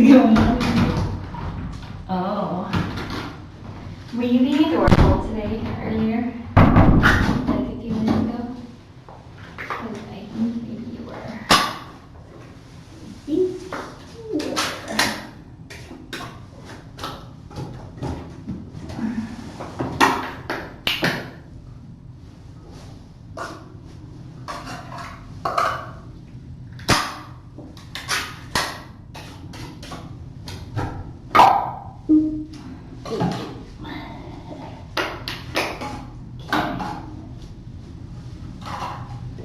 going on? Oh. Were you being adorable today, earlier? Like a few minutes ago? Because I think maybe you were. I think you were.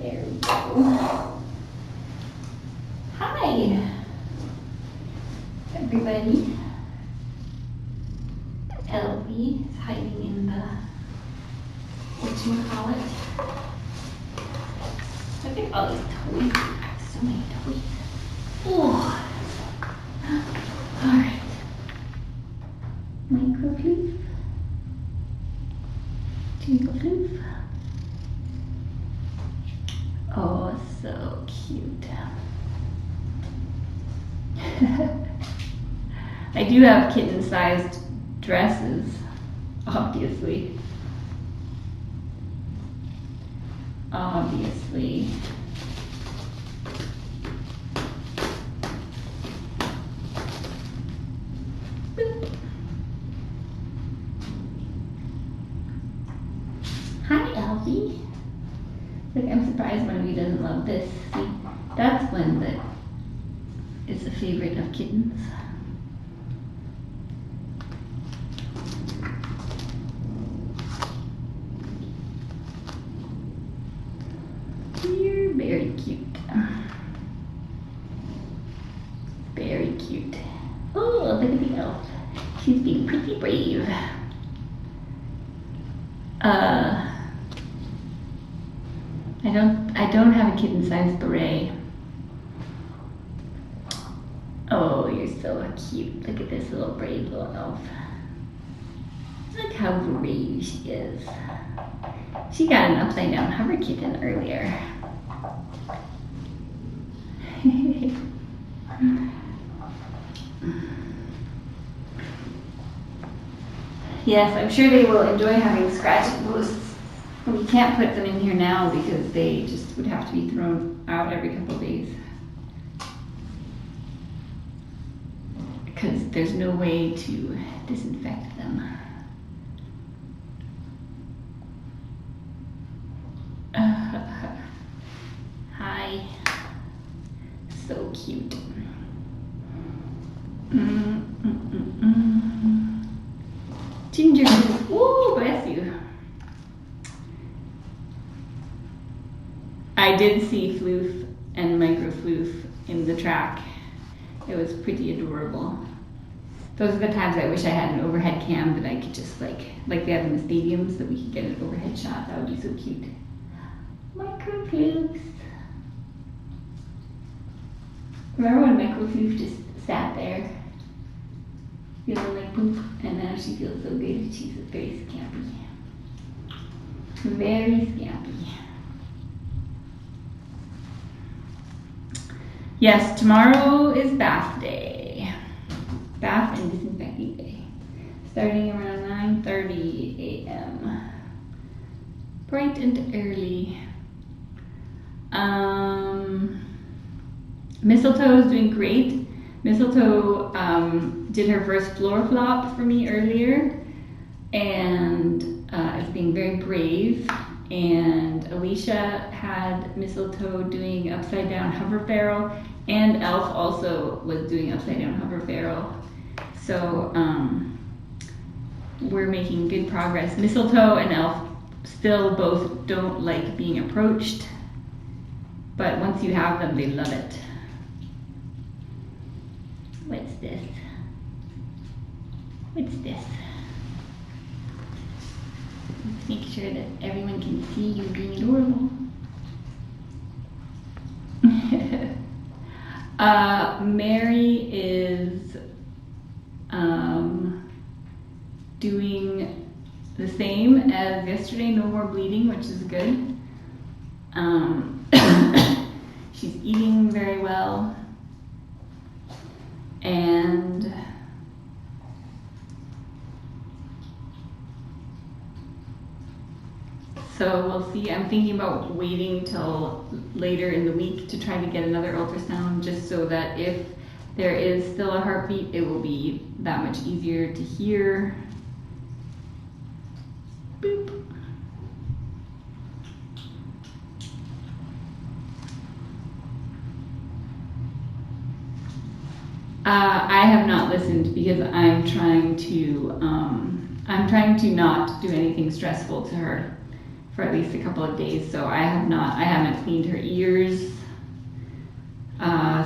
There we go. Hi, everybody. Elvie is hiding in the, whatchamacallit. Look at all these toys. So many toys. Oh. Alright. Microfloof. Jingle Co. Oh, so cute. I do have kitten-sized dresses, obviously. Obviously. Boop. Hi, Elfie. Like, I'm surprised one of you doesn't love this. See, that's one that is a favorite of kittens. You're very cute. Very cute. Oh, look at the elf. She's being pretty brave. I don't have a kitten-sized beret. Oh, you're so cute. Look at this little brave little elf. Look how brave she is. She got an upside-down hover kitten earlier. Yes, I'm sure they will enjoy having scratching posts. We can't put them in here now because they just would have to be thrown out every couple of days. Because there's no way to disinfect them. Hi. So cute. Ginger. Woo, bless you. I did see Floof and Microfloof in the track. It was pretty adorable. Those are the times I wish I had an overhead cam that I could just like they have in the stadiums, that we could get an overhead shot. That would be so cute. Microfloofs. Remember when Microfloof just sat there, feeling like poop, and now she feels so good. She's very scampy. Very scampy. Yes, tomorrow is bath day. Bath and disinfecting day. Starting around 9:30 a.m. Bright and early. Mistletoe is doing great. Mistletoe did her first floor flop for me earlier, and is being very brave. And Alicia had Mistletoe doing upside down hover barrel, and Elf also was doing upside down hover barrel. So we're making good progress. Mistletoe and Elf still both don't like being approached, but once you have them, they love it. What's this? What's this? Let's make sure that everyone can see you being adorable. Mary is doing the same as yesterday, no more bleeding, which is good. She's eating very well. And so we'll see. I'm thinking about waiting till later in the week to try to get another ultrasound, just so that if there is still a heartbeat, it will be that much easier to hear. Boop. I have not listened because I'm trying to not do anything stressful to her for at least a couple of days. So I haven't cleaned her ears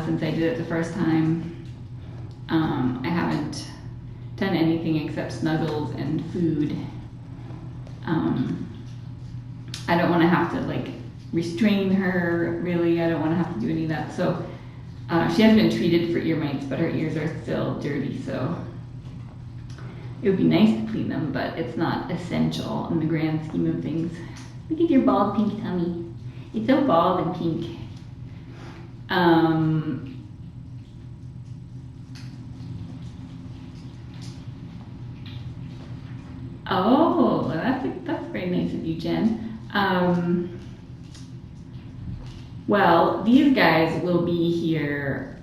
since I did it the first time. I haven't done anything except snuggles and food. I don't want to have to like restrain her, really. I don't want to have to do any of that. So she has been treated for ear mites, but her ears are still dirty, so it would be nice to clean them, but it's not essential in the grand scheme of things. Look at your bald pink tummy. It's so bald and pink. Oh, that's very nice of you, Jen. Well, these guys will be here,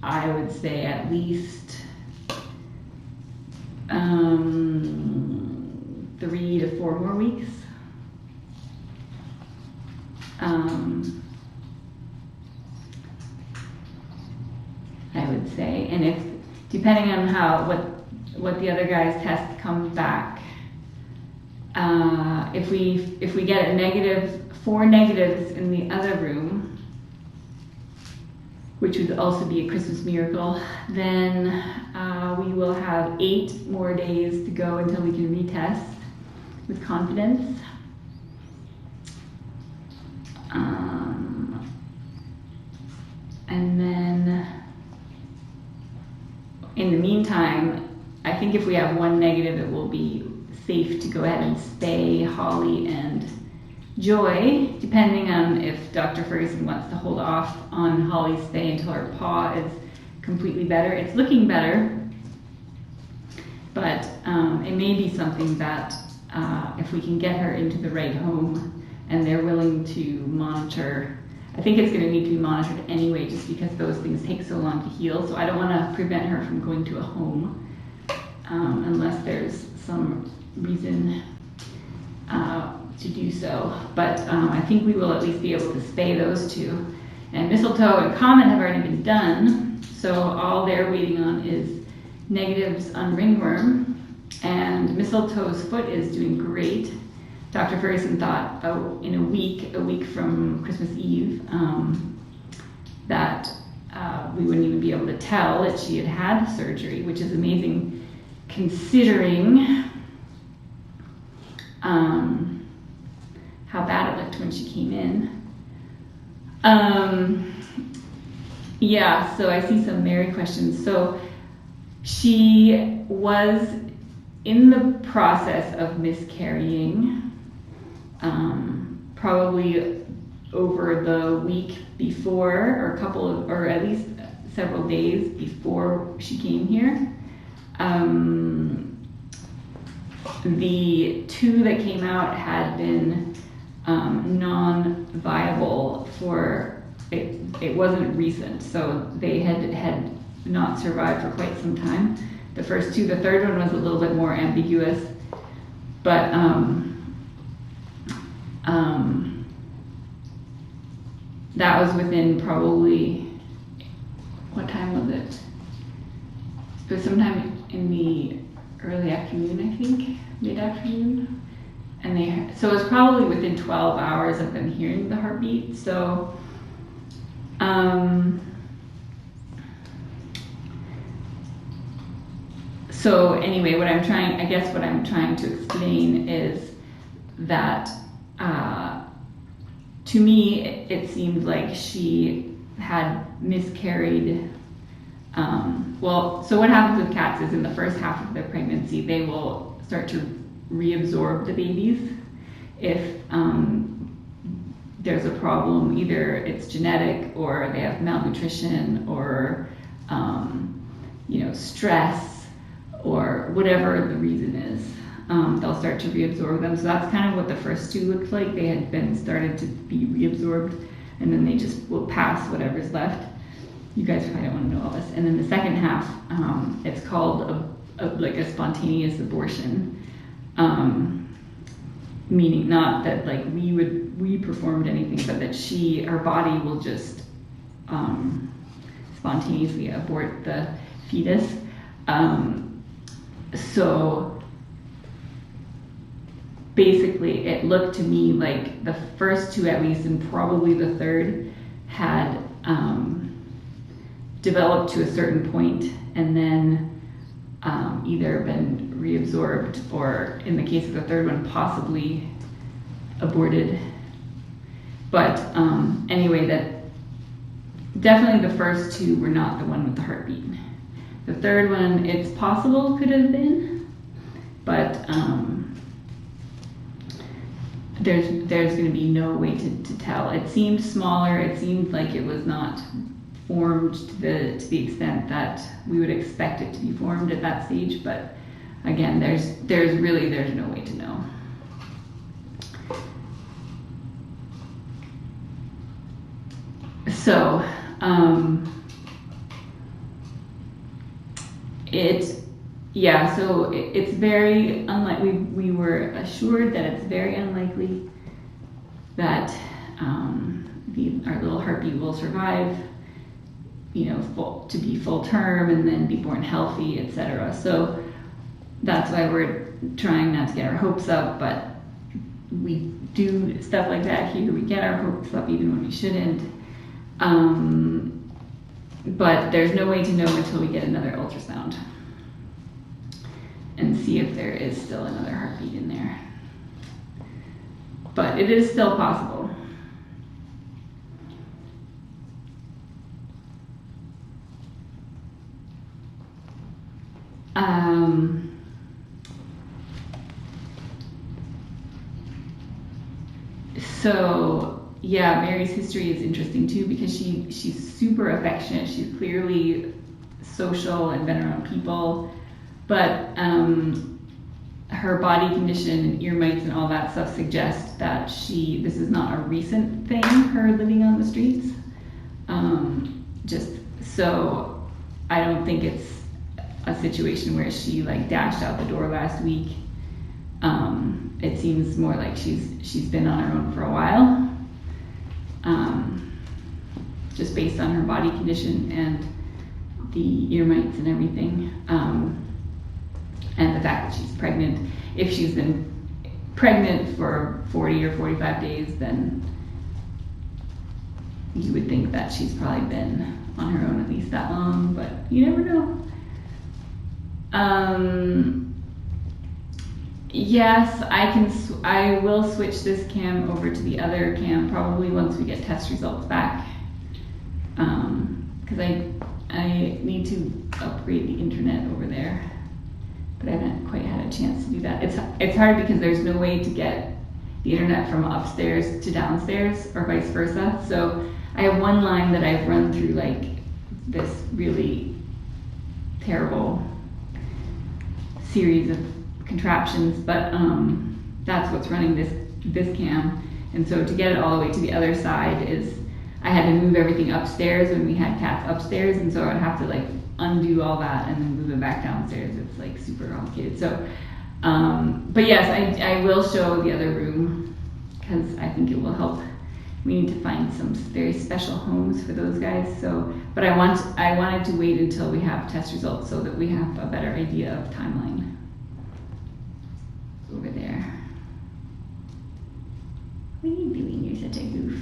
I would say, at least 3 to 4 more weeks. I would say, and if depending on what the other guy's test comes back, if we get a negative, 4 negatives in the other room, which would also be a Christmas miracle, then we will have 8 more days to go until we can retest with confidence. And then in the meantime, I think if we have 1 negative, it will be safe to go ahead and spay Holly and Joy, depending on if Dr. Ferguson wants to hold off on Holly's spay until her paw is completely better. It's looking better, but it may be something that if we can get her into the right home and they're willing to monitor, I think it's going to need to be monitored anyway, just because those things take so long to heal. So I don't want to prevent her from going to a home unless there's some reason to do so. But I think we will at least be able to spay those 2. And Mistletoe and Comet have already been done, so all they're waiting on is negatives on ringworm. And Mistletoe's foot is doing great. Dr. Ferguson thought in a week from Christmas Eve, that we wouldn't even be able to tell that she had had surgery, which is amazing considering how bad it looked when she came in. Yeah, so I see some Mary questions. So she was in the process of miscarrying, probably over the week before, or at least several days before she came here. The 2 that came out had been non-viable for it. It wasn't recent, so they had not survived for quite some time. The first 2, the third one was a little bit more ambiguous, but that was within probably, what time was it? It was sometime in the early afternoon, I think, mid-afternoon. And so it was probably within 12 hours of them hearing the heartbeat. So, so anyway, what I'm trying to explain is that to me, it seemed like she had miscarried. So what happens with cats is in the first half of their pregnancy, they will start to reabsorb the babies. If there's a problem, either it's genetic or they have malnutrition or stress or whatever the reason is, they'll start to reabsorb them. So that's kind of what the first two looked like. They had been started to be reabsorbed, and then they just will pass whatever's left. You guys probably don't want to know all this. And then the second half, it's called like a spontaneous abortion, meaning not that like we performed anything, but that her body will just spontaneously abort the fetus. So basically it looked to me like the first two at least, and probably the third, had developed to a certain point and then either been reabsorbed, or in the case of the third one, possibly aborted. But anyway, that definitely the first two were not the one with the heartbeat. The third one, it's possible could have been, but there's going to be no way to tell. It seemed smaller. It seemed like it was not formed to the extent that we would expect it to be formed at that stage. But again, there's no way to know. So it's very unlikely. We were assured that it's very unlikely that our little heartbeat will survive, to be full term and then be born healthy, etc. So that's why we're trying not to get our hopes up, but we do stuff like that here. We get our hopes up even when we shouldn't. But there's no way to know until we get another ultrasound and see if there is still another heartbeat in there. But it is still possible. So yeah, Mary's history is interesting too, because she's super affectionate. She's clearly social and been around people, but her body condition and ear mites and all that stuff suggests that this is not a recent thing, her living on the streets. Just so I don't think it's a situation where she like dashed out the door last week. It seems more like she's been on her own for a while, just based on her body condition and the ear mites and everything, and the fact that she's pregnant. If she's been pregnant for 40 or 45 days, then you would think that she's probably been on her own at least that long, but you never know. Yes, I will switch this cam over to the other cam probably once we get test results back, because I need to upgrade the internet over there, but I haven't quite had a chance to do that. It's hard because there's no way to get the internet from upstairs to downstairs or vice versa. So I have one line that I've run through like this really terrible series of contraptions, but that's what's running this cam. And so to get it all the way to the other side I had to move everything upstairs when we had cats upstairs, and so I'd have to like undo all that and then move it back downstairs. It's like super complicated. So but yes, I will show the other room because I think it will help. We need to find some very special homes for those guys. So, but I wanted to wait until we have test results so that we have a better idea of timeline. Over there. What are you doing? You're such a goof.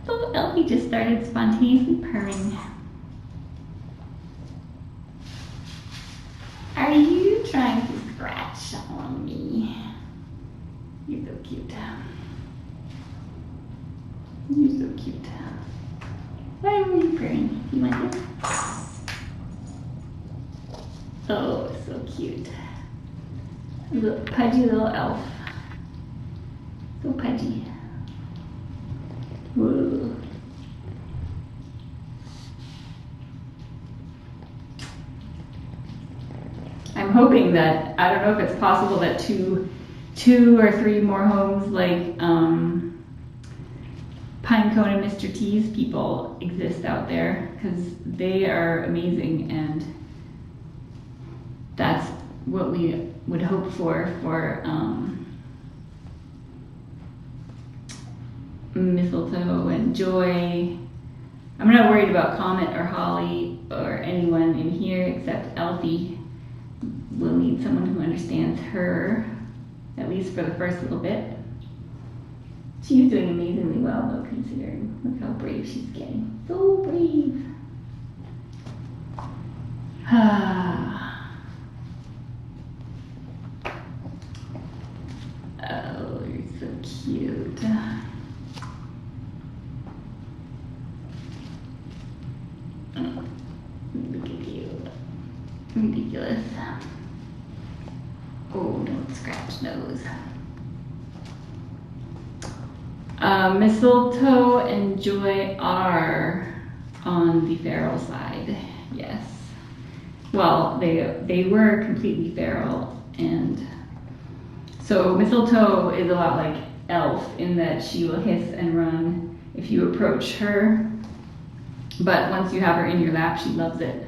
Oh, Elfie just started spontaneously purring. Are you trying to scratch on me? You're so cute. You're so cute. Why were you purring? You want this? Oh, so cute. A little pudgy little elf. So pudgy. Whoa. I'm hoping that, I don't know if it's possible that two or three more homes like Pinecone and Mr. T's people exist out there, because they are amazing, and that's what we would hope for Mistletoe and Joy. I'm not worried about Comet or Holly or anyone in here except Elfie. We'll need someone who understands her, at least for the first little bit. She's doing amazingly well though, considering. Look how brave she's getting. So brave. Oh, you're so cute. Oh, look at you. Ridiculous. Oh, don't scratch nose. Mistletoe and Joy are on the feral side, yes. Well, they were completely feral, and so Mistletoe is a lot like Elf in that she will hiss and run if you approach her, but once you have her in your lap, she loves it.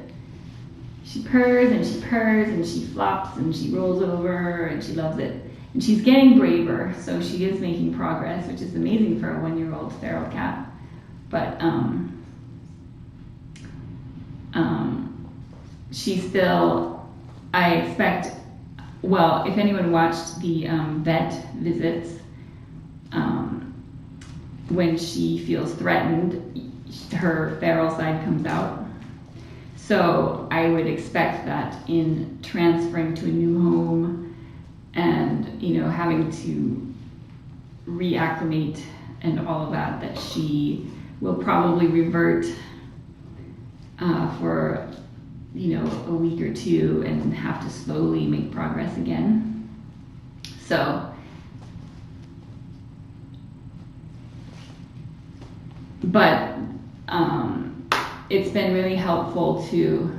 She purrs and she purrs and she flops and she rolls over and she loves it. And she's getting braver, so she is making progress, which is amazing for a 1-year-old feral cat. But she's still, I expect, well, if anyone watched the vet visits, when she feels threatened, her feral side comes out. So I would expect that in transferring to a new home and, you know, having to reacclimate and all of that, that she will probably revert for, you know, a week or two and have to slowly make progress again. So, but it's been really helpful to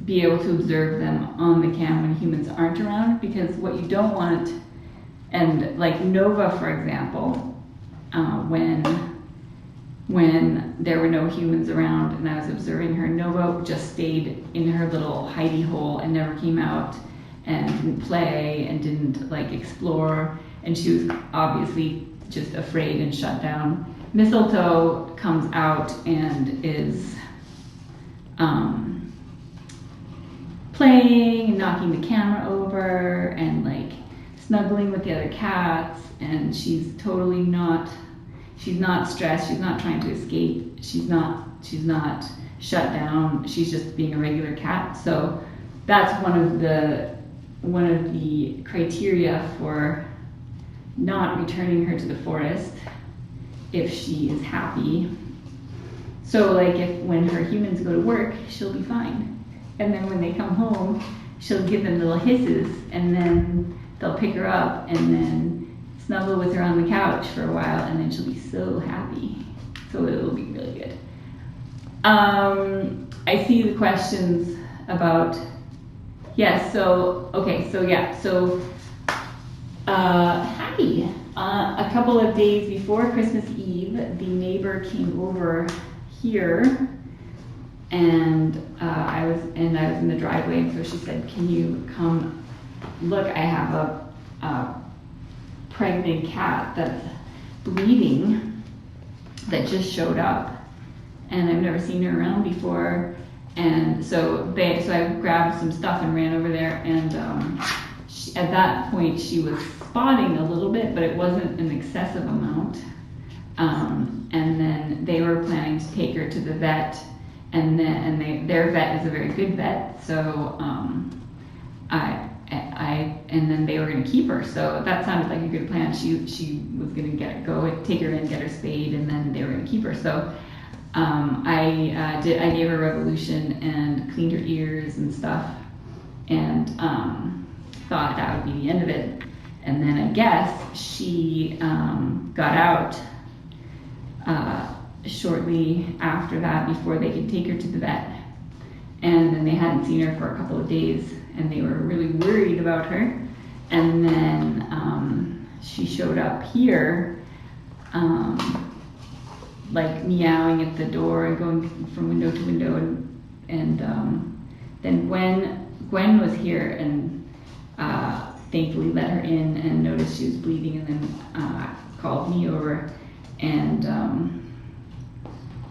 be able to observe them on the cam when humans aren't around, because what you don't want, and like Nova, for example, when there were no humans around and I was observing her, Nova just stayed in her little hidey hole and never came out and didn't play and didn't like explore, and she was obviously just afraid and shut down. Mistletoe comes out and is playing and knocking the camera over and like snuggling with the other cats, and she's totally not, she's not stressed, she's not trying to escape, she's not shut down, she's just being a regular cat. So that's one of the criteria for not returning her to the forest if she is happy. So like when her humans go to work, she'll be fine. And then when they come home, she'll give them little hisses, and then they'll pick her up and then snuggle with her on the couch for a while, and then she'll be so happy. So it'll be really good. I see the questions about, yes, so, okay, so yeah, so happy. A couple of days before Christmas Eve, the neighbor came over here, and I was in the driveway, and so she said, "Can you come look? I have a pregnant cat that's bleeding that just showed up, and I've never seen her around before." And so I grabbed some stuff and ran over there, and at that point she was spotting a little bit, but it wasn't an excessive amount. And then they were planning to take her to the vet, and their vet is a very good vet, so and then they were going to keep her. So that sounded like a good plan. She was going to take her in, get her spayed, and then they were going to keep her. So I gave her Revolution and cleaned her ears and stuff, and thought that would be the end of it. And then I guess she got out shortly after that before they could take her to the vet. And then they hadn't seen her for a couple of days and they were really worried about her. And then she showed up here, like meowing at the door and going from window to window. And then Gwen was here and thankfully let her in and noticed she was bleeding and then called me over. And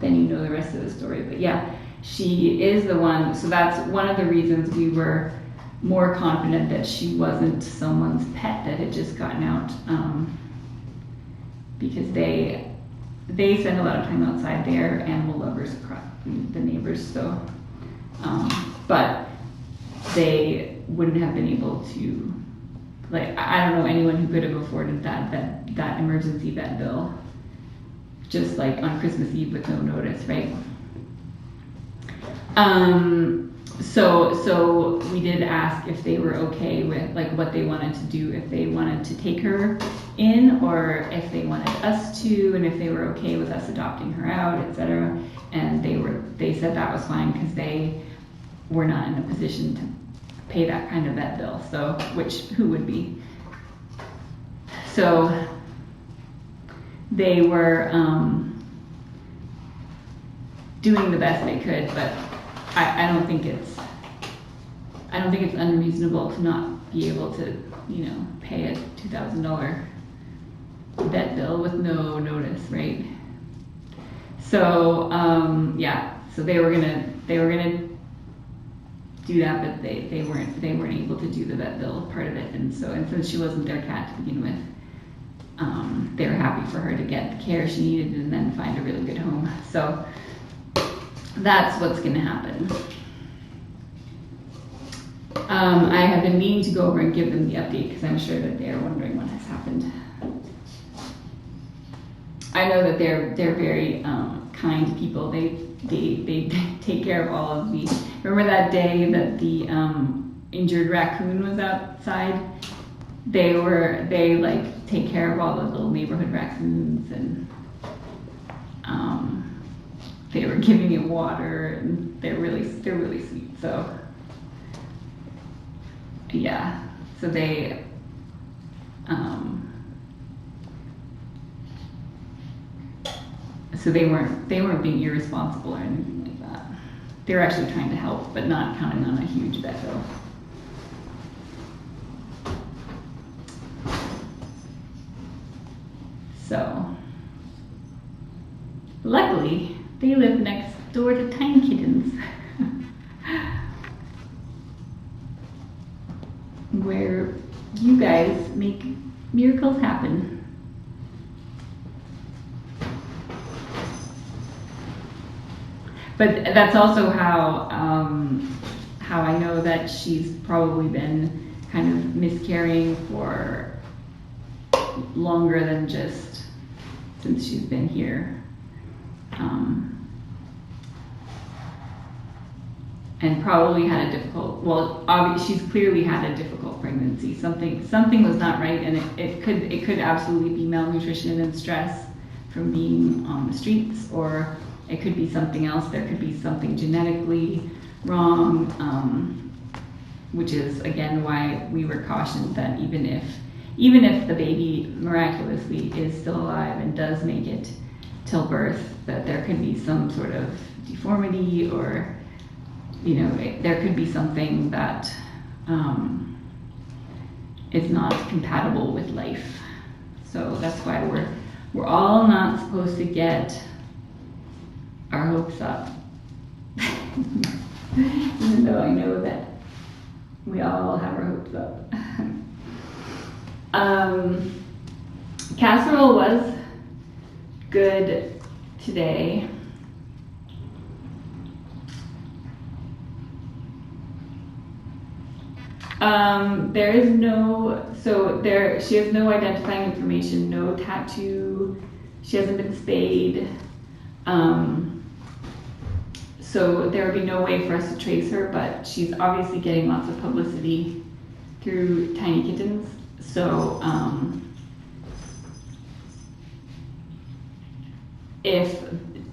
then you know the rest of the story. But yeah, she is the one. So that's one of the reasons we were more confident that she wasn't someone's pet that had just gotten out, because they spend a lot of time outside. They're animal lovers across the neighbors. So, but they wouldn't have been able to, like, I don't know anyone who could have afforded that emergency vet bill, just like on Christmas Eve with no notice, right? So we did ask if they were okay with like what they wanted to do, if they wanted to take her in or if they wanted us to, and if they were okay with us adopting her out, etc. And they said that was fine because they were not in a position to pay that kind of vet bill. So who would be? So they were doing the best they could, but I don't think it's unreasonable to not be able to, pay a $2,000 vet bill with no notice, right? So so they were gonna do that, but they weren't able to do the vet bill part of it, and since she wasn't their cat to begin with, they were happy for her to get the care she needed and then find a really good home. So that's what's going to happen. I have been meaning to go over and give them the update because I'm sure that they're wondering what has happened. I know that they're very kind people. They take care of all of the. Remember that day that the injured raccoon was outside? They like take care of all the little neighborhood raccoons, and they were giving it water, and they're really sweet. So yeah, so they weren't being irresponsible or anything like that. They were actually trying to help, but not counting on a huge vet bill. So luckily, they live next door to Tiny Kittens, where you guys make miracles happen. But that's also how I know that she's probably been kind of miscarrying for longer than just since she's been here. And probably had a difficult, she's clearly had a difficult pregnancy. Something was not right, and it could absolutely be malnutrition and stress from being on the streets, or it could be something else. There could be something genetically wrong, which is again why we were cautioned that even if the baby miraculously is still alive and does make it till birth, that there could be some sort of deformity, or there could be something that is not compatible with life. So that's why we're all not supposed to get our hopes up. Even though I know that we all have our hopes up. Casserole was good today. She has no identifying information, no tattoo, she hasn't been spayed. So there would be no way for us to trace her, but she's obviously getting lots of publicity through Tiny Kittens. So if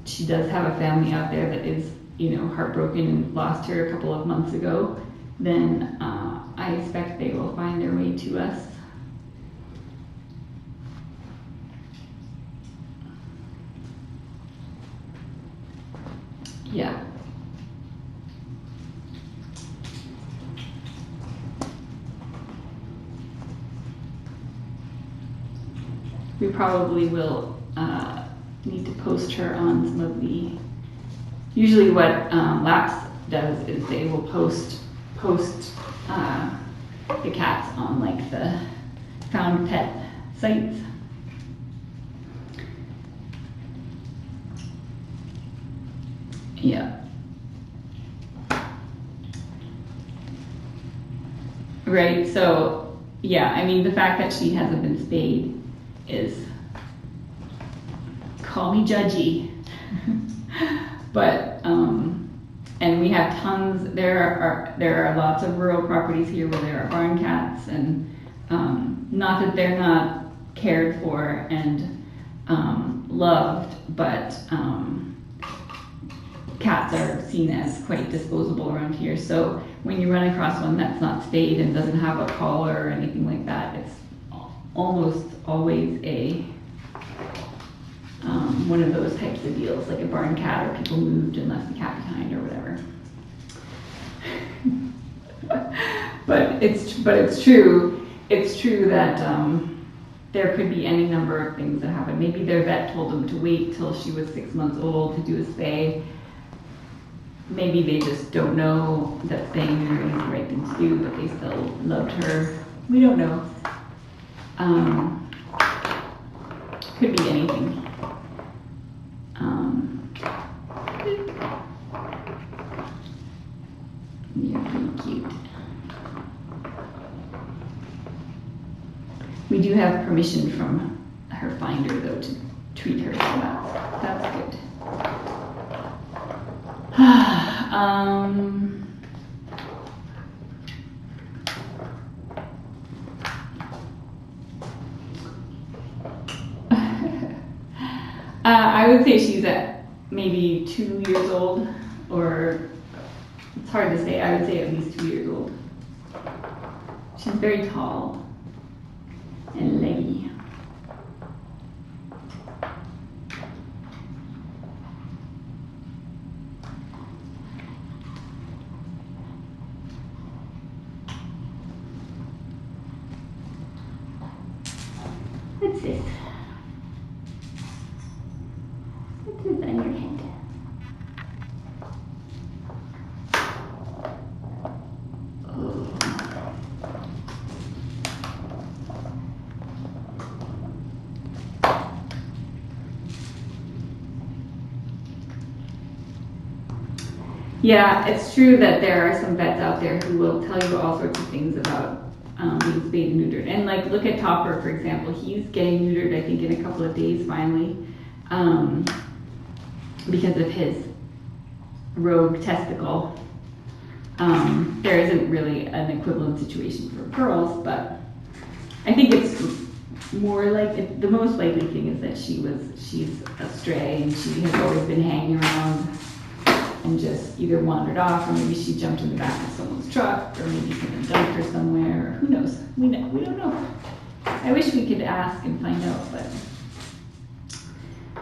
she does have a family out there that is, heartbroken and lost her a couple of months ago, then I expect they will find their way to us. Yeah. We probably will need to post her on some of the, usually what Laps does is they will post the cats on like the found pet sites. Yeah. Right, so yeah, I mean the fact that she hasn't been spayed is, call me judgy, but and we have tons. There are lots of rural properties here where there are barn cats, and not that they're not cared for and loved, but cats are seen as quite disposable around here. So when you run across one that's not spayed and doesn't have a collar or anything like that, it's almost always a one of those types of deals, like a barn cat, or people moved and left the cat behind or whatever. but it's true. It's true that there could be any number of things that happen. Maybe their vet told them to wait till she was 6 months old to do a spay. Maybe they just don't know that spaying and neutering is the right thing to do, but they still loved her. We don't know. Could be anything. You're pretty cute. We do have permission from her finder though to treat her, so that's good. I would say she's at maybe 2 years old, or it's hard to say. I would say at least 2 years old. She's very tall and leggy. What's this? What's this on your head? Yeah, it's true that there are some vets out there who will tell you all sorts of things about being spayed and neutered. And like, look at Topper, for example. He's getting neutered, I think, in a couple of days finally, because of his rogue testicle. There isn't really an equivalent situation for girls, but I think it's more like, the most likely thing is that she's a stray and she has always been hanging around and just either wandered off, or maybe she jumped in the back of someone's truck, or maybe someone dumped her somewhere, or who knows? We don't know. I wish we could ask and find out, but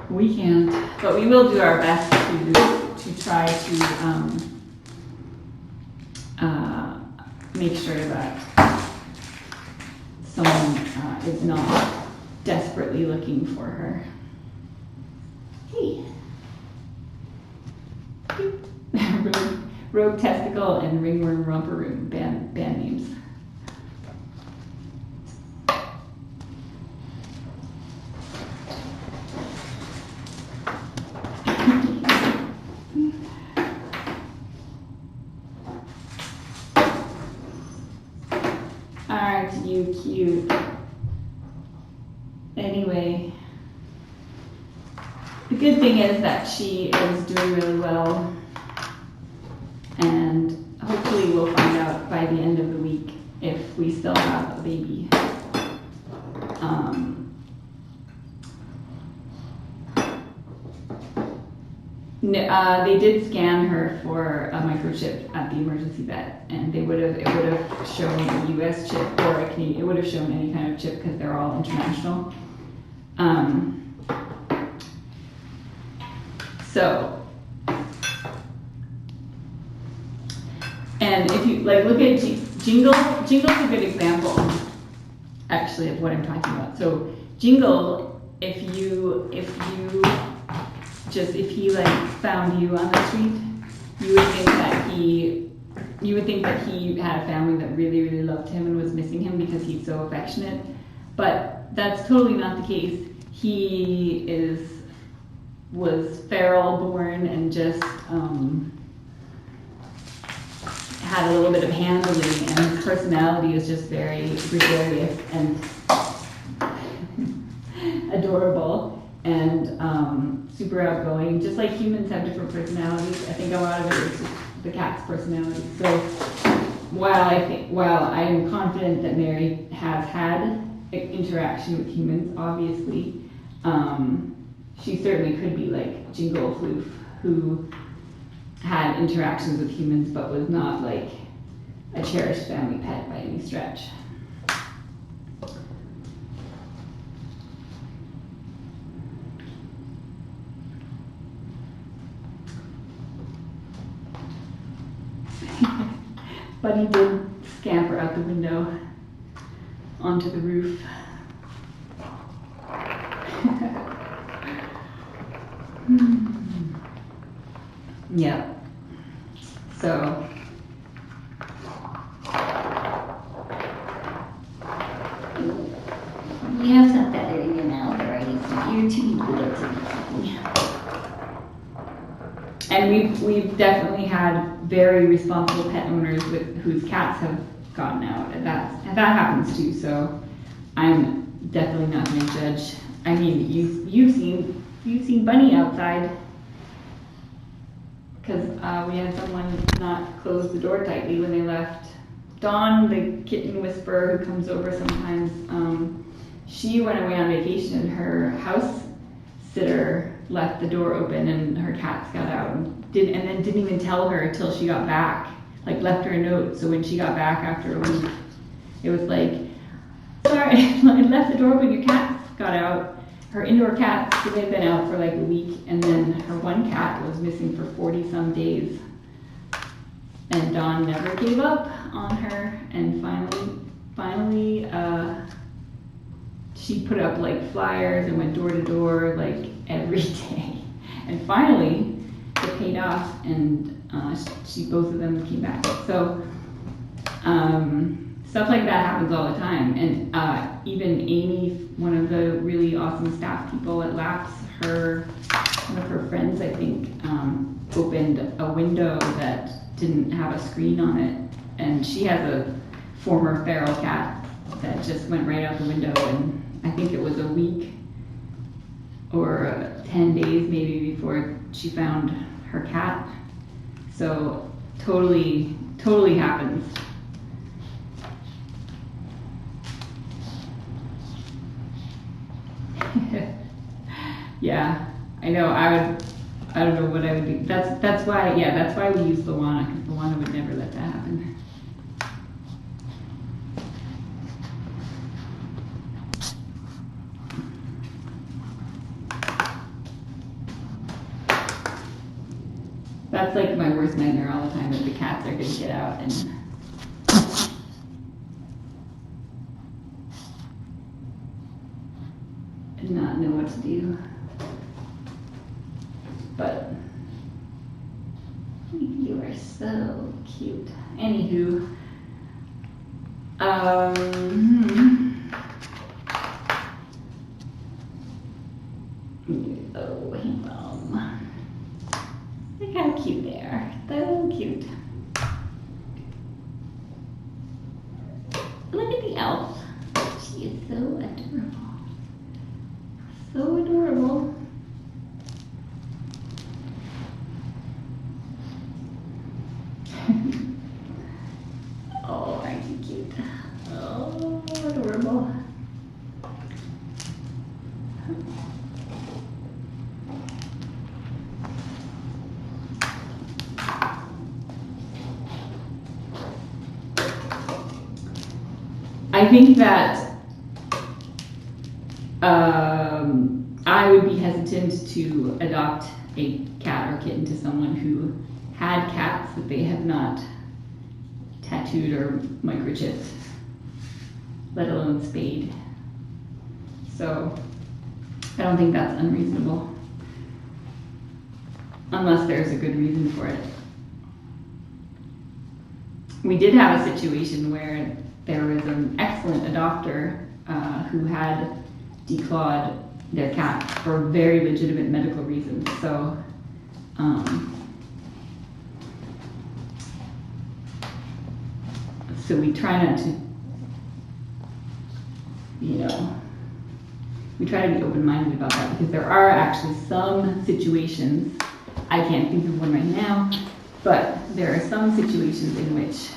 we can't. But we will do our best to try to make sure that someone is not desperately looking for her. Hey. Rogue Testicle and Ringworm Romper-Room band names. Aren't you cute? Anyway, the good thing is that she is doing really well, and hopefully we'll find out by the end of the week if we still have a baby. They did scan her for a microchip at the emergency vet, and it would have shown a U.S. chip or a Canadian. It would have shown any kind of chip because they're all international. And if you like look at Jingle's a good example, actually, of what I'm talking about. So Jingle, if he like found you on the street, you would think that he had a family that really, really loved him and was missing him because he's so affectionate. But that's totally not the case. He was feral born and just had a little bit of handling, and his personality is just very gregarious and adorable and super outgoing, just like humans have different personalities. I think a lot of it is just the cat's personality. So while I am confident that Mary has had interaction with humans, obviously, she certainly could be like Jingle Floof, who had interactions with humans but was not like a cherished family pet by any stretch. Buddy did scamper out the window onto the roof. Yeah. So you have some feather in your mouth already. You're too little to be eating. and we've definitely had very responsible pet owners whose cats have gotten out, and that happens too. So I'm definitely not going to judge. I mean, you've seen Bunny outside. Because we had someone not close the door tightly when they left. Dawn, the kitten whisperer who comes over sometimes, she went away on vacation and her house sitter left the door open and her cats got out and then didn't even tell her until she got back. Like left her a note, so when she got back after a week, it was like, sorry, I left the door open, your cats got out. Her indoor cats, so they'd been out for like a week, and then her one cat was missing for 40 some days. And Dawn never gave up on her, and finally, she put up like flyers and went door to door like every day. And finally, it paid off, and both of them came back. So stuff like that happens all the time. And even Amy, one of the really awesome staff people at Laps, one of her friends, I think, opened a window that didn't have a screen on it. And she has a former feral cat that just went right out the window. And I think it was a week or 10 days maybe before she found her cat. So totally happens. Yeah, I know. I don't know what I would do. That's why we use Luana, because Luana would never let that happen. That's like my worst nightmare all the time, that the cats are gonna get out and not know what to do. But you are so cute. Anywho, oh, look how cute they are. So cute. Look at the elf. She is so adorable. So adorable. Oh, aren't you cute? Oh, adorable. I think that I would be hesitant to adopt a cat or kitten to someone who had cats that they have not tattooed or microchipped, let alone spayed. So I don't think that's unreasonable, unless there's a good reason for it. We did have a situation where there was an excellent adopter who had declawed their cat for very legitimate medical reasons. So so we try not to, we try to be open-minded about that, because there are actually some situations, I can't think of one right now, but there are some situations in which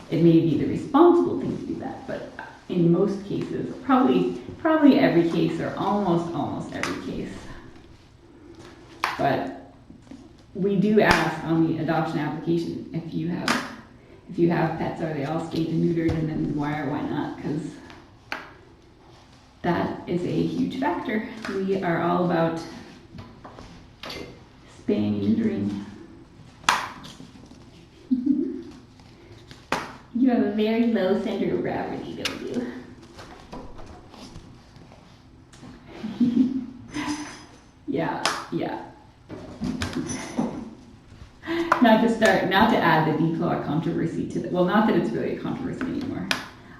it may be the responsible thing to do that, but in most cases, probably every case, or almost every case. But we do ask on the adoption application, if you have pets, are they all spayed and neutered, and then why or why not? Because that is a huge factor. We are all about spaying and neutering. You have a very low center of gravity, don't you? Yeah. Not to add the declaw controversy to the, well, not that it's really a controversy anymore.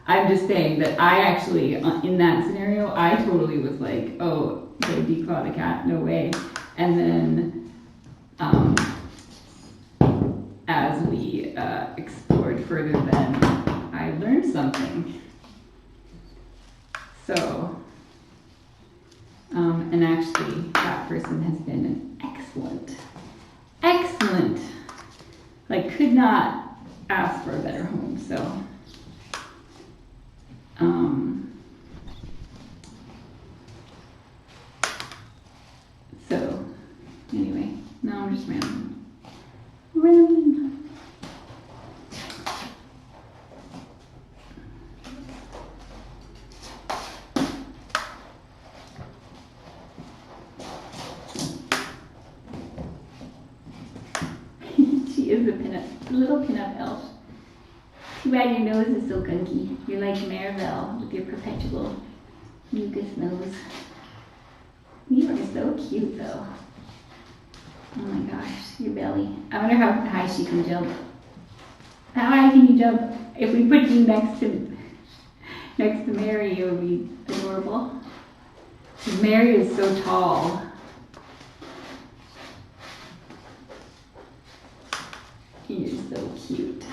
I'm just saying that I actually, in that scenario, I totally was like, oh, they declawed a cat, no way. And then, as we explored further, then I learned something. So, and actually, that person has been an excellent, like, could not ask for a better home. So anyway, now I'm just rambling. She is a little pinup elf. Too bad your nose is so gunky. You're like Maribel with your perpetual mucus nose. You are so cute though. Oh my gosh, your belly. I wonder how high she can jump. How high can you jump? If we put you next to Mary, it would be adorable. Mary is so tall. You're so cute.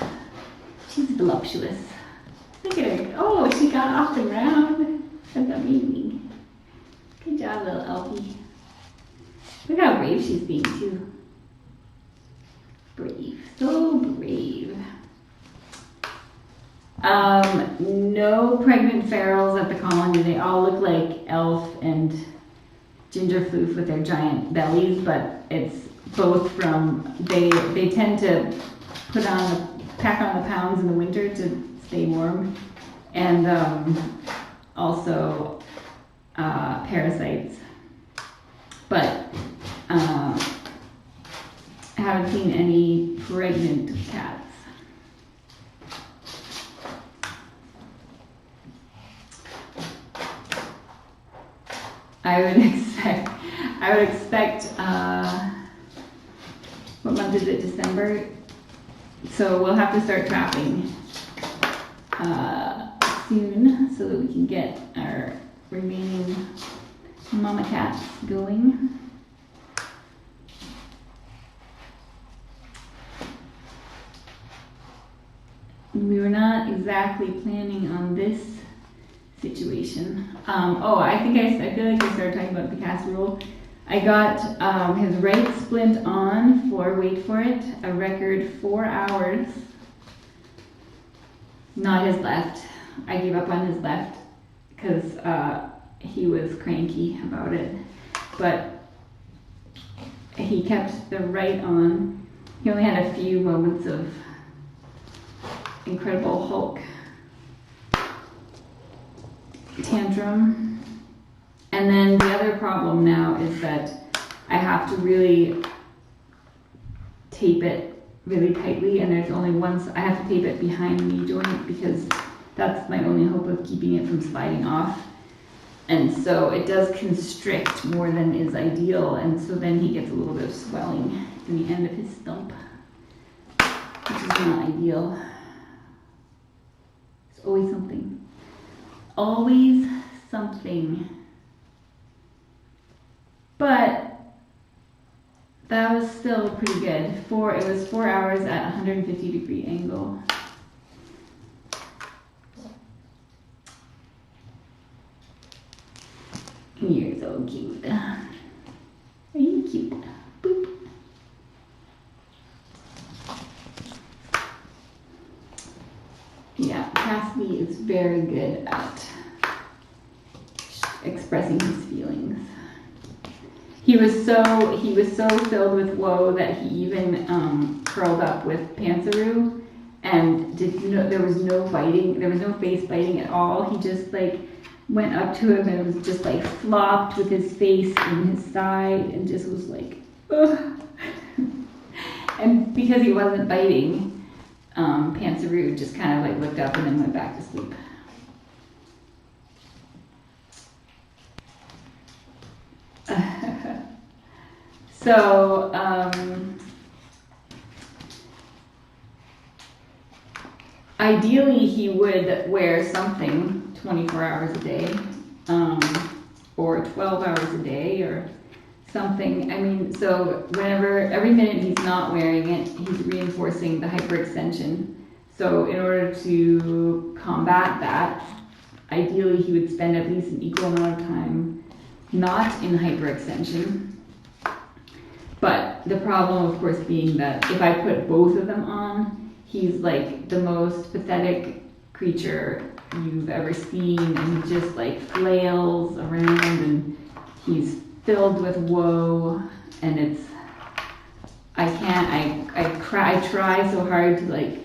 She's voluptuous. Look at her. Oh, she got off the ground. That's amazing. Good job, little Elfie. Look how brave she's being, too. Brave. So brave. No pregnant ferals at the colony. They all look like Elf and Ginger Floof with their giant bellies, but it's both from, they tend to pack on the pounds in the winter to stay warm, and also parasites. But haven't seen any pregnant cats. I would expect, what month is it, December? So we'll have to start trapping soon so that we can get our remaining mama cats going. We were not exactly planning on this situation. I feel like I started talking about the casserole. I got his right splint on for, wait for it, a record 4 hours. Not his left. I gave up on his left because he was cranky about it. But he kept the right on. He only had a few moments of Incredible Hulk tantrum. And then the other problem now is that I have to really tape it really tightly, and there's only I have to tape it behind the knee joint because that's my only hope of keeping it from sliding off. And so it does constrict more than is ideal, and so then he gets a little bit of swelling in the end of his stump, which is not ideal. There's always something. Always something. But that was still pretty good. It was 4 hours at 150-degree angle. You're so cute. Are you cute? Boop. Yeah, Cassidy is very good at expressing his feelings. He was so filled with woe that he even curled up with Pantsaroo, and there was no biting, there was no face biting at all. He just like went up to him and was just like flopped with his face in his side and just was like, ugh. And because he wasn't biting, Pantsaroo just kind of like looked up and then went back to sleep. So, ideally he would wear something 24 hours a day, or 12 hours a day, or something. I mean, so every minute he's not wearing it, he's reinforcing the hyperextension. So in order to combat that, ideally he would spend at least an equal amount of time not in hyperextension. But the problem, of course, being that if I put both of them on, he's like the most pathetic creature you've ever seen, and he just like flails around, and he's filled with woe, and I try so hard to like,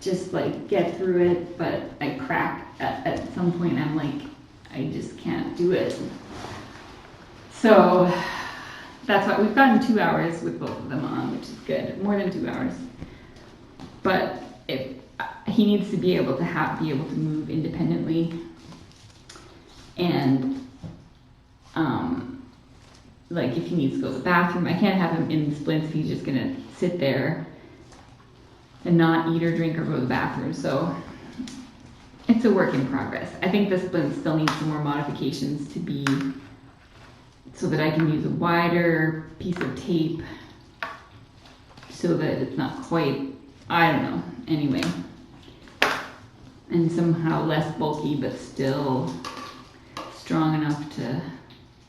just like get through it, but I crack at some point. I'm like, I just can't do it. So that's why we've gotten 2 hours with both of them on, which is good, more than 2 hours. But if he needs to be able to move independently, and like if he needs to go to the bathroom, I can't have him in splints if he's just gonna sit there and not eat or drink or go to the bathroom. So it's a work in progress. I think the splint still needs some more modifications to be so that I can use a wider piece of tape so that it's not quite, I don't know, anyway. And somehow less bulky, but still strong enough to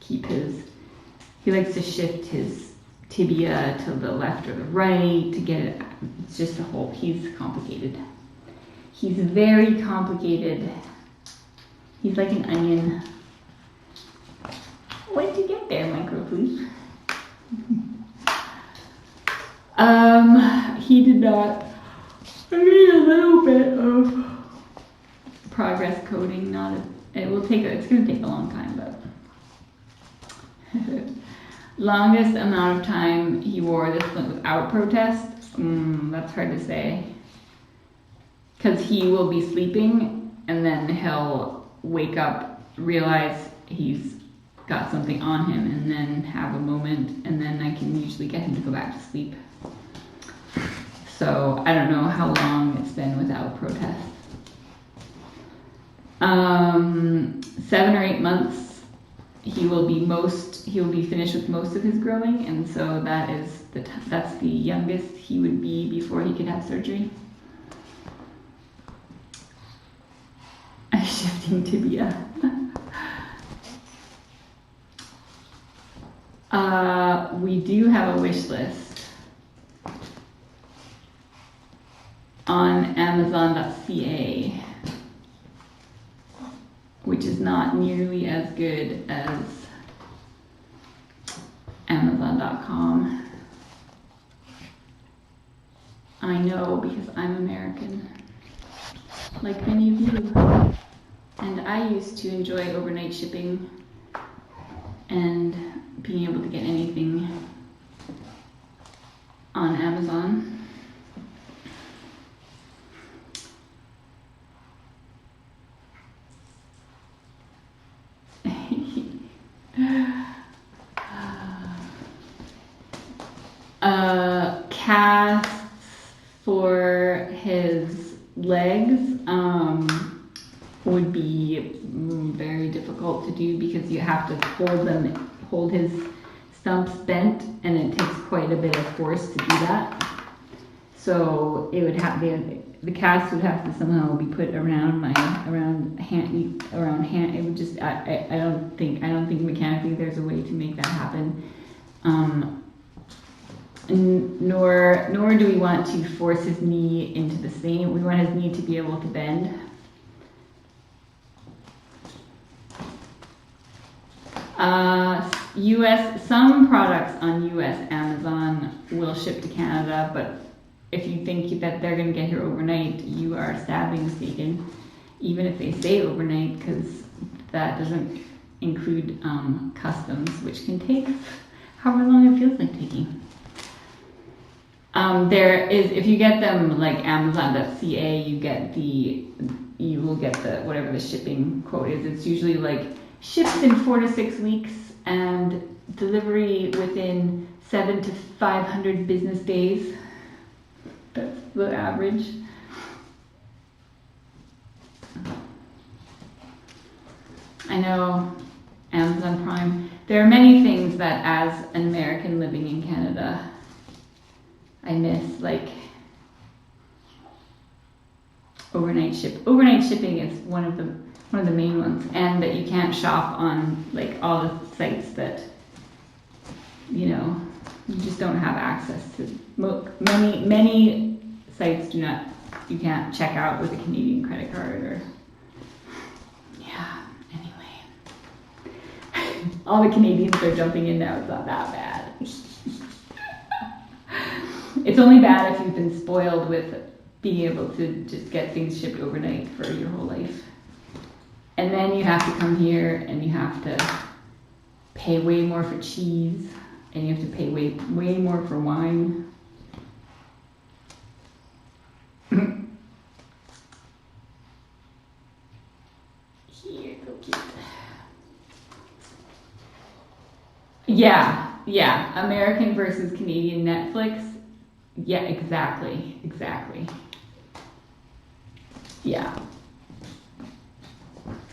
keep he likes to shift his tibia to the left or the right to get it, it's just he's complicated. He's very complicated. He's like an onion. What did you get there, microfleet? He did not. I need a little bit of progress coding. It's gonna take a long time, but longest amount of time he wore this splint without protest. That's hard to say. Because he will be sleeping and then he'll wake up, realize he's got something on him, and then have a moment, and then I can usually get him to go back to sleep. So I don't know how long it's been without protest. 7 or 8 months, he will be finished with most of his growing, and so that's the youngest he would be before he could have surgery. A shifting tibia. We do have a wish list on Amazon.ca, which is not nearly as good as Amazon.com. I know, because I'm American, like many of you. And I used to enjoy overnight shipping and being able to get anything on Amazon. Casts for his legs would be very difficult to do because you have to hold his stumps bent, and it takes quite a bit of force to do that. So it would have the cast would have to somehow be put around hand. It would just I don't think mechanically there's a way to make that happen. Nor do we want to force his knee into the same. We want his knee to be able to bend. Some products on US Amazon will ship to Canada, but if you think that they're going to get here overnight, you are sadly mistaken, even if they say overnight, because that doesn't include customs, which can take however long it feels like taking. If you get them like Amazon.ca, you will get whatever the shipping quote is. It's usually like shipped in 4 to 6 weeks and delivery within 700 to 500 business days. That's the average. I know, Amazon Prime. There are many things that as an American living in Canada, I miss, like overnight shipping is one of the main ones, and that you can't shop on like all the sites that you just don't have access to. Many sites do not. You can't check out with a Canadian credit card or anyway. All the Canadians are jumping in now. It's not that bad. It's only bad if you've been spoiled with being able to just get things shipped overnight for your whole life. And then you have to come here and you have to pay way more for cheese, and you have to pay way more for wine. Here, so cute. Yeah. American versus Canadian Netflix. Yeah, exactly. Yeah.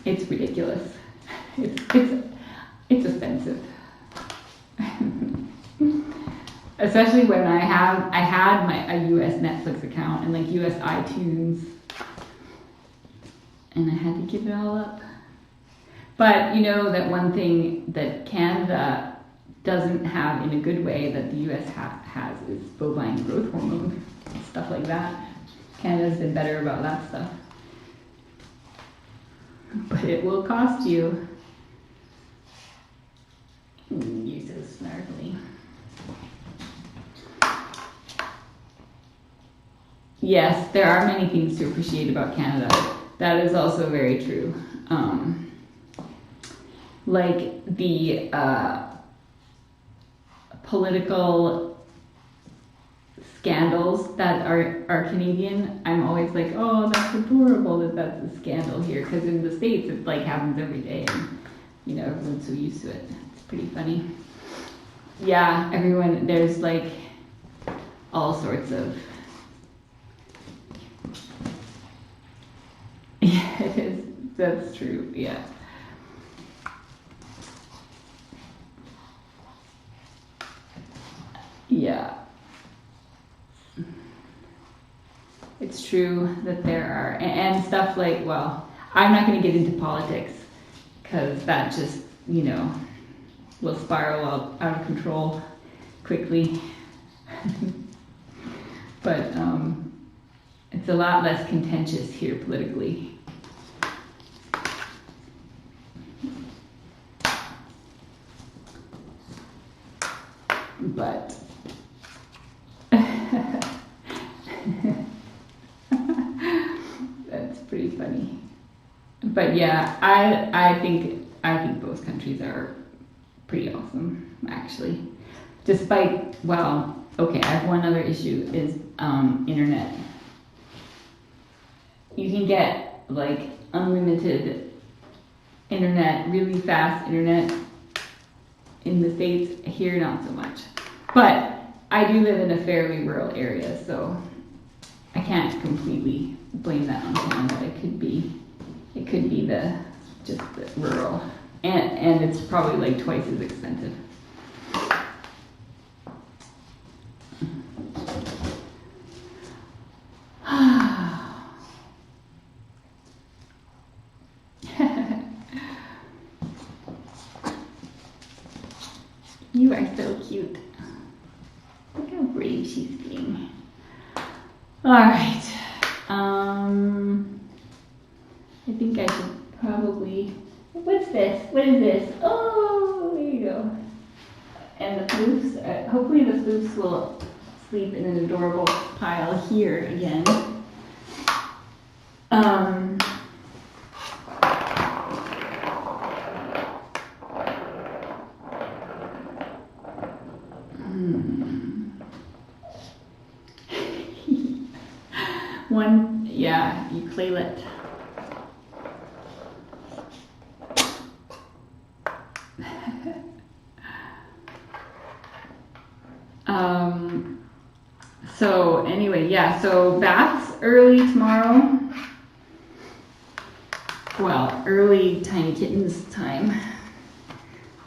It's ridiculous. It's offensive. Especially when I had a US Netflix account and like US iTunes, and I had to give it all up. But you know that one thing that Canada doesn't have in a good way that the US has is bovine growth hormone, stuff like that. Canada's been better about that stuff. But it will cost you. You're so snarkly. Yes, there are many things to appreciate about Canada. That is also very true. Like the political scandals that are Canadian, I'm always like, oh, that's adorable that that's a scandal here, because in the States it like happens every day, and everyone's so used to it. It's pretty funny. Yeah, there's like all sorts of yeah, it is. That's true. Yeah. Yeah. It's true that there are, and stuff like, well, I'm not going to get into politics because that just, will spiral out of control quickly. But it's a lot less contentious here politically. But funny. But yeah, I think both countries are pretty awesome, actually. Despite, well, okay, I have one other issue is internet. You can get like unlimited internet, really fast internet in the States. Here, not so much. But I do live in a fairly rural area, so I can't completely blame that on Canada. It could be just the rural, and it's probably like twice as expensive. You are so cute. Look how brave she's being. All right. I think I should probably. What's this? What is this? Oh, there you go. And the floofs. Hopefully the floofs will sleep in an adorable pile here again. One, yeah, ukulele. So anyway, yeah, so baths early tomorrow. Well, early Tiny Kittens time.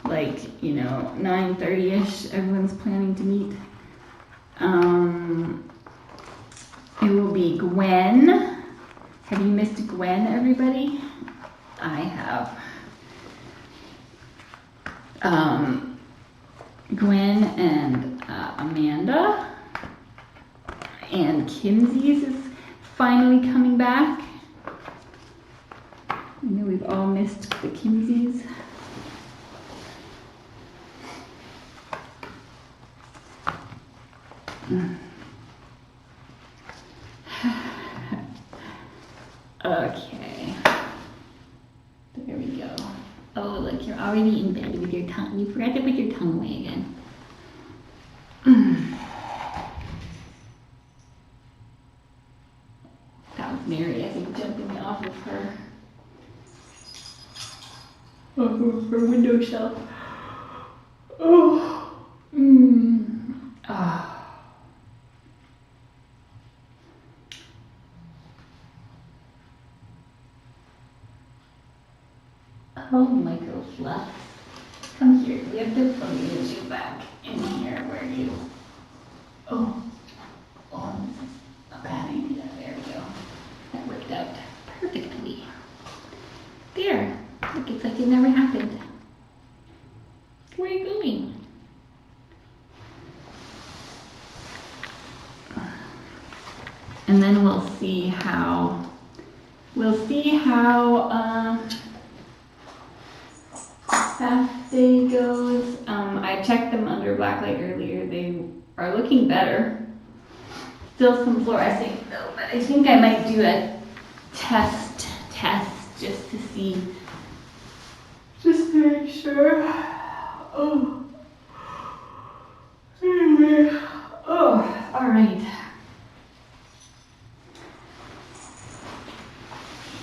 Like, 9:30ish, everyone's planning to meet. It will be Gwen. Have you missed Gwen, everybody? I have. Gwen and Amanda. And Kimsey's is finally coming back. I know we've all missed the Kimseys. Okay. There we go. Oh, look, you're already in bed with your tongue. You forgot to put your tongue away again. That was Mary, I think, jumping off of her windowsill. Oh. Ah. Oh, Michael Fluff. Come here. We have to plug you back in here. Where are you? Oh, this is a bad idea. There we go. That worked out perfectly. There. Look, it's like it never happened. Where are you going? And then we'll see how half day goes. I checked them under blacklight earlier. They are looking better. Still some fluorescing though, but I think I might do a test just to see. Just to make sure. Oh. Anyway. Oh, all right.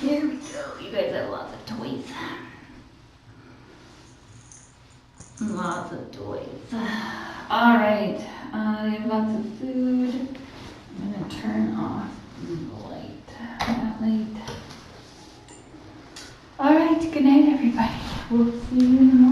Here we go. You guys have lots of toys. Lots of toys. All right. I have lots of food. I'm gonna turn off the light. That light. All right. Good night, everybody. We'll see you in the morning.